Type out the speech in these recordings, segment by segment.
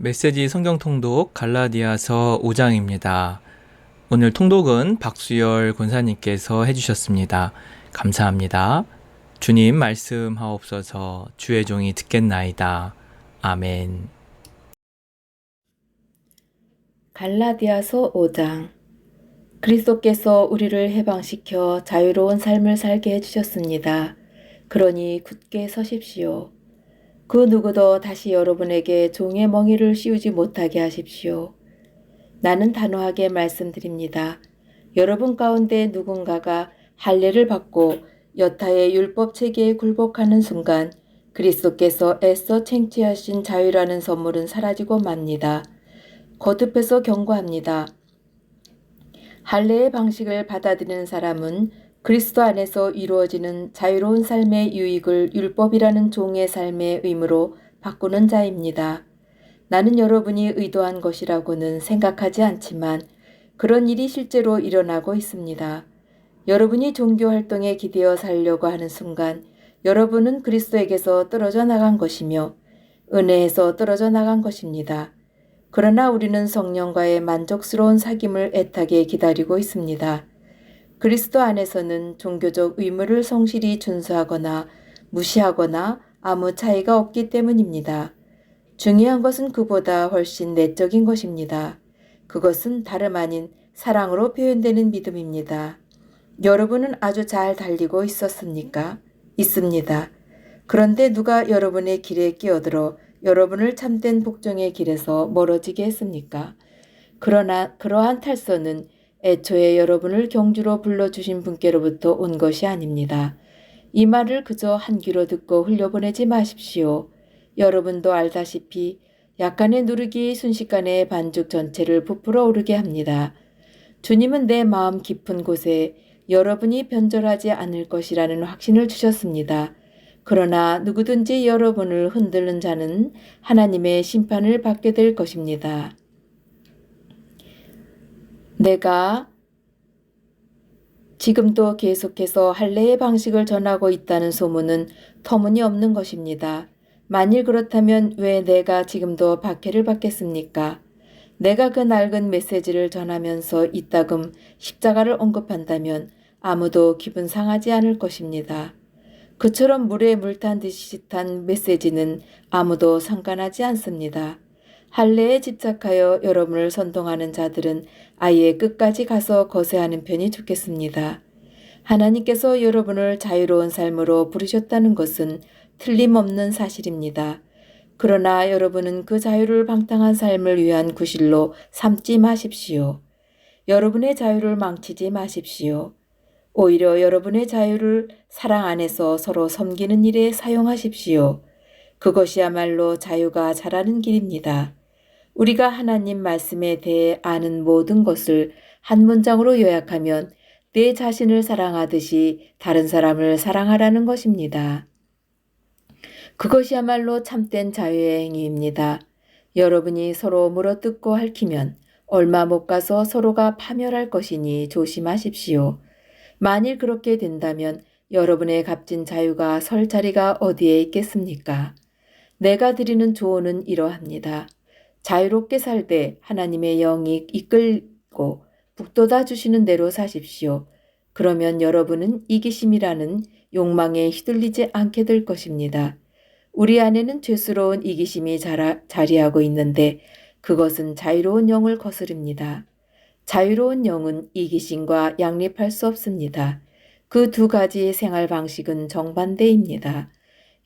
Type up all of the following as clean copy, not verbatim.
메시지 성경 통독 갈라디아서 5장입니다. 오늘 통독은 박수열 권사님께서 해주셨습니다. 감사합니다. 주님 말씀하옵소서. 주의 종이 듣겠나이다. 아멘. 갈라디아서 5장. 그리스도께서 우리를 해방시켜 자유로운 삶을 살게 해주셨습니다. 그러니 굳게 서십시오. 그 누구도 다시 여러분에게 종의 멍에를 씌우지 못하게 하십시오. 나는 단호하게 말씀드립니다. 여러분 가운데 누군가가 할례를 받고 여타의 율법 체계에 굴복하는 순간 그리스도께서 애써 쟁취하신 자유라는 선물은 사라지고 맙니다. 거듭해서 경고합니다. 할례의 방식을 받아들이는 사람은 그리스도 안에서 이루어지는 자유로운 삶의 유익을 율법이라는 종의 삶의 의무로 바꾸는 자입니다. 나는 여러분이 의도한 것이라고는 생각하지 않지만 그런 일이 실제로 일어나고 있습니다. 여러분이 종교 활동에 기대어 살려고 하는 순간 여러분은 그리스도에게서 떨어져 나간 것이며 은혜에서 떨어져 나간 것입니다. 그러나 우리는 성령과의 만족스러운 사귐을 애타게 기다리고 있습니다. 그리스도 안에서는 종교적 의무를 성실히 준수하거나 무시하거나 아무 차이가 없기 때문입니다. 중요한 것은 그보다 훨씬 내적인 것입니다. 그것은 다름 아닌 사랑으로 표현되는 믿음입니다. 여러분은 아주 잘 달리고 있었습니까? 있습니다. 그런데 누가 여러분의 길에 끼어들어 여러분을 참된 복종의 길에서 멀어지게 했습니까? 그러나 그러한 탈선은 애초에 여러분을 경주로 불러주신 분께로부터 온 것이 아닙니다. 이 말을 그저 한 귀로 듣고 흘려보내지 마십시오. 여러분도 알다시피 약간의 누르기 순식간에 반죽 전체를 부풀어 오르게 합니다. 주님은 내 마음 깊은 곳에 여러분이 변절하지 않을 것이라는 확신을 주셨습니다. 그러나 누구든지 여러분을 흔드는 자는 하나님의 심판을 받게 될 것입니다. 내가 지금도 계속해서 할례의 방식을 전하고 있다는 소문은 터무니없는 것입니다. 만일 그렇다면 왜 내가 지금도 박해를 받겠습니까? 내가 그 낡은 메시지를 전하면서 이따금 십자가를 언급한다면 아무도 기분 상하지 않을 것입니다. 그처럼 물에 물 탄 듯이 탄 메시지는 아무도 상관하지 않습니다. 할례에 집착하여 여러분을 선동하는 자들은 아예 끝까지 가서 거세하는 편이 좋겠습니다. 하나님께서 여러분을 자유로운 삶으로 부르셨다는 것은 틀림없는 사실입니다. 그러나 여러분은 그 자유를 방탕한 삶을 위한 구실로 삼지 마십시오. 여러분의 자유를 망치지 마십시오. 오히려 여러분의 자유를 사랑 안에서 서로 섬기는 일에 사용하십시오. 그것이야말로 자유가 자라는 길입니다. 우리가 하나님 말씀에 대해 아는 모든 것을 한 문장으로 요약하면 내 자신을 사랑하듯이 다른 사람을 사랑하라는 것입니다. 그것이야말로 참된 자유의 행위입니다. 여러분이 서로 물어뜯고 핥히면 얼마 못 가서 서로가 파멸할 것이니 조심하십시오. 만일 그렇게 된다면 여러분의 값진 자유가 설 자리가 어디에 있겠습니까? 내가 드리는 조언은 이러합니다. 자유롭게 살되 하나님의 영이 이끌고 북돋아 주시는 대로 사십시오. 그러면 여러분은 이기심이라는 욕망에 휘둘리지 않게 될 것입니다. 우리 안에는 죄스러운 이기심이 자리하고 있는데 그것은 자유로운 영을 거스릅니다. 자유로운 영은 이기심과 양립할 수 없습니다. 그 두 가지의 생활 방식은 정반대입니다.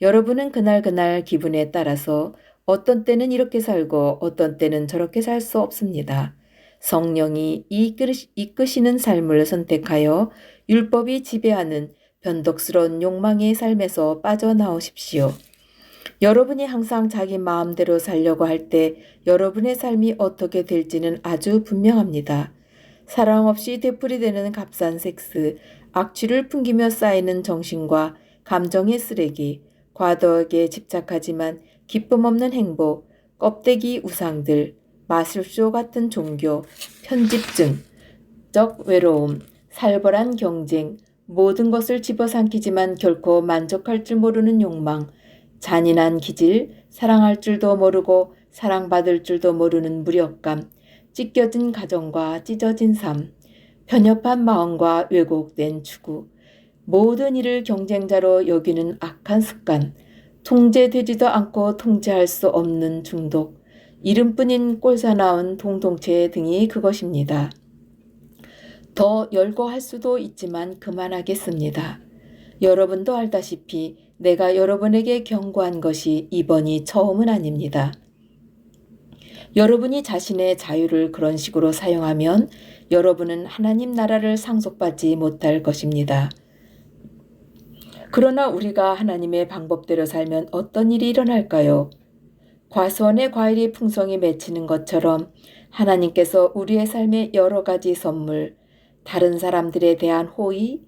여러분은 그날 기분에 따라서 어떤 때는 이렇게 살고 어떤 때는 저렇게 살 수 없습니다. 성령이 이끄시는 삶을 선택하여 율법이 지배하는 변덕스러운 욕망의 삶에서 빠져나오십시오. 여러분이 항상 자기 마음대로 살려고 할 때 여러분의 삶이 어떻게 될지는 아주 분명합니다. 사랑 없이 되풀이되는 값싼 섹스, 악취를 풍기며 쌓이는 정신과 감정의 쓰레기, 과도하게 집착하지만 기쁨 없는 행복, 껍데기 우상들, 마술쇼 같은 종교, 편집증적 외로움, 살벌한 경쟁, 모든 것을 집어삼키지만 결코 만족할 줄 모르는 욕망, 잔인한 기질, 사랑할 줄도 모르고 사랑받을 줄도 모르는 무력감, 찢겨진 가정과 찢어진 삶, 편협한 마음과 왜곡된 추구, 모든 일을 경쟁자로 여기는 악한 습관, 통제되지도 않고 통제할 수 없는 중독, 이름뿐인 꼴사나운 공동체 등이 그것입니다. 더 열거할 수도 있지만 그만하겠습니다. 여러분도 알다시피 내가 여러분에게 경고한 것이 이번이 처음은 아닙니다. 여러분이 자신의 자유를 그런 식으로 사용하면 여러분은 하나님 나라를 상속받지 못할 것입니다. 그러나 우리가 하나님의 방법대로 살면 어떤 일이 일어날까요? 과수원의 과일이 풍성히 맺히는 것처럼 하나님께서 우리의 삶에 여러 가지 선물, 다른 사람들에 대한 호의,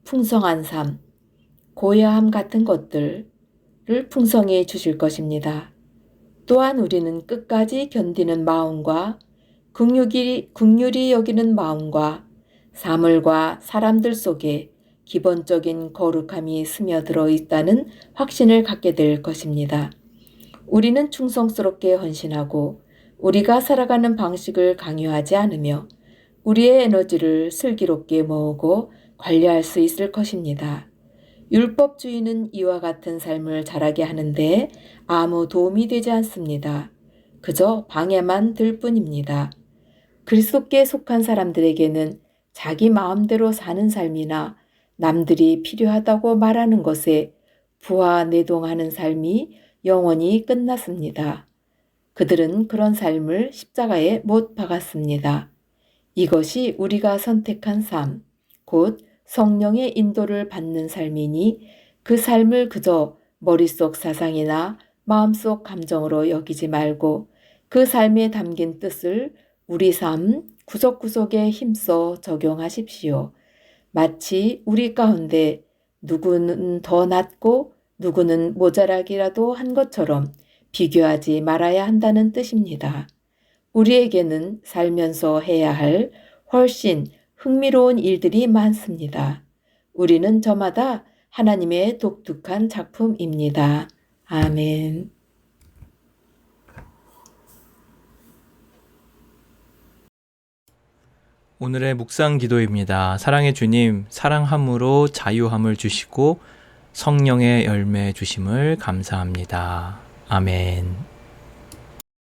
풍성한 삶, 고야함 같은 것들을 풍성히 주실 것입니다. 또한 우리는 끝까지 견디는 마음과 긍휼히 여기는 마음과 사물과 사람들 속에 기본적인 거룩함이 스며들어 있다는 확신을 갖게 될 것입니다. 우리는 충성스럽게 헌신하고 우리가 살아가는 방식을 강요하지 않으며 우리의 에너지를 슬기롭게 모으고 관리할 수 있을 것입니다. 율법주의는 이와 같은 삶을 자라게 하는데 아무 도움이 되지 않습니다. 그저 방해만 들 뿐입니다. 그리스도께 속한 사람들에게는 자기 마음대로 사는 삶이나 남들이 필요하다고 말하는 것에 부하내동하는 삶이 영원히 끝났습니다. 그들은 그런 삶을 십자가에 못 박았습니다. 이것이 우리가 선택한 삶, 곧 성령의 인도를 받는 삶이니 그 삶을 그저 머릿속 사상이나 마음속 감정으로 여기지 말고 그 삶에 담긴 뜻을 우리 삶 구석구석에 힘써 적용하십시오. 마치 우리 가운데 누구는 더 낫고 누구는 모자라기라도 한 것처럼 비교하지 말아야 한다는 뜻입니다. 우리에게는 살면서 해야 할 훨씬 흥미로운 일들이 많습니다. 우리는 저마다 하나님의 독특한 작품입니다. 아멘. 오늘의 묵상 기도입니다. 사랑의 주님, 사랑함으로 자유함을 주시고 성령의 열매 주심을 감사합니다. 아멘.